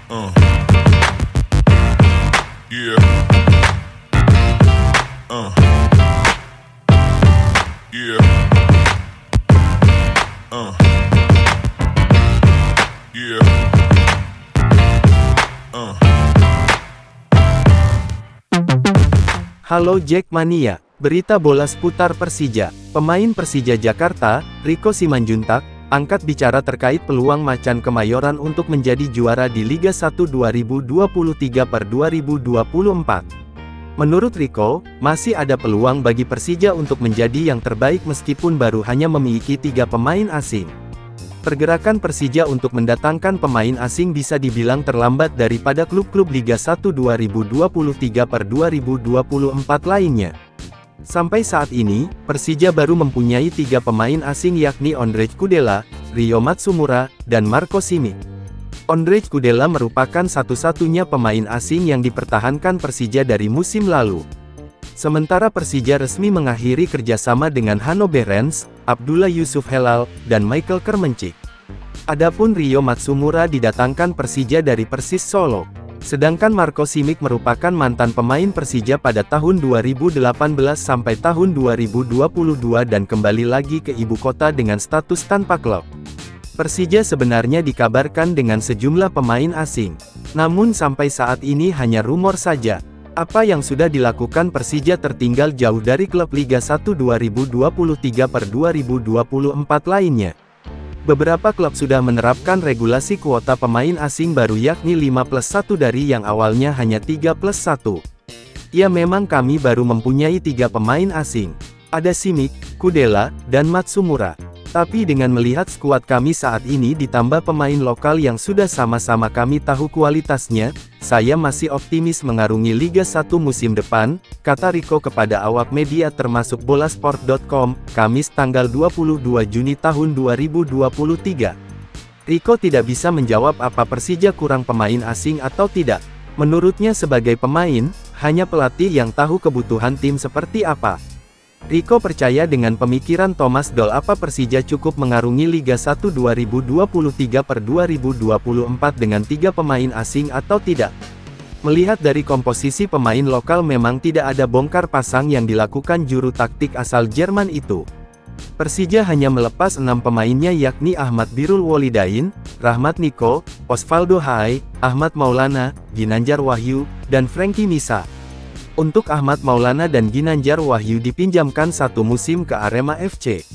Uh, yeah. Yeah. Yeah. Halo Jackmania, berita bola seputar Persija. Pemain Persija Jakarta, Rico Simanjuntak, angkat bicara terkait peluang Macan Kemayoran untuk menjadi juara di Liga 1 2023/2024. Menurut Rico, masih ada peluang bagi Persija untuk menjadi yang terbaik meskipun baru hanya memiliki 3 pemain asing. Pergerakan Persija untuk mendatangkan pemain asing bisa dibilang terlambat daripada klub-klub Liga 1 2023/2024 lainnya. Sampai saat ini, Persija baru mempunyai 3 pemain asing yakni Ondrej Kudela, Rio Matsumura, dan Marco Simic. Ondrej Kudela merupakan satu-satunya pemain asing yang dipertahankan Persija dari musim lalu. Sementara Persija resmi mengakhiri kerjasama dengan Hanno Behrens, Abdullah Yusuf Helal, dan Michael Kermencik. Adapun Rio Matsumura didatangkan Persija dari Persis Solo. Sedangkan Marco Simic merupakan mantan pemain Persija pada tahun 2018 sampai tahun 2022 dan kembali lagi ke ibu kota dengan status tanpa klub. Persija sebenarnya dikabarkan dengan sejumlah pemain asing. Namun sampai saat ini hanya rumor saja. Apa yang sudah dilakukan Persija tertinggal jauh dari klub Liga 1 2023/2024 lainnya. Beberapa klub sudah menerapkan regulasi kuota pemain asing baru yakni 5+1 dari yang awalnya hanya 3+1. Ya memang kami baru mempunyai 3 pemain asing. Ada Simic, Kudela, dan Matsumura. Tapi dengan melihat skuad kami saat ini ditambah pemain lokal yang sudah sama-sama kami tahu kualitasnya, saya masih optimis mengarungi Liga 1 musim depan, kata Rico kepada awak media termasuk Bolasport.com, Kamis tanggal 22 Juni tahun 2023. Rico tidak bisa menjawab apa Persija kurang pemain asing atau tidak. Menurutnya sebagai pemain, hanya pelatih yang tahu kebutuhan tim seperti apa. Rico percaya dengan pemikiran Thomas Doll apa Persija cukup mengarungi Liga 1 2023/2024 dengan 3 pemain asing atau tidak. Melihat dari komposisi pemain lokal memang tidak ada bongkar pasang yang dilakukan juru taktik asal Jerman itu. Persija hanya melepas 6 pemainnya yakni Ahmad Birrul Wolidain, Rahmat Niko, Osvaldo Hai, Ahmad Maulana, Ginanjar Wahyu, dan Frankie Misa. Untuk Ahmad Maulana dan Ginanjar Wahyu dipinjamkan 1 musim ke Arema FC.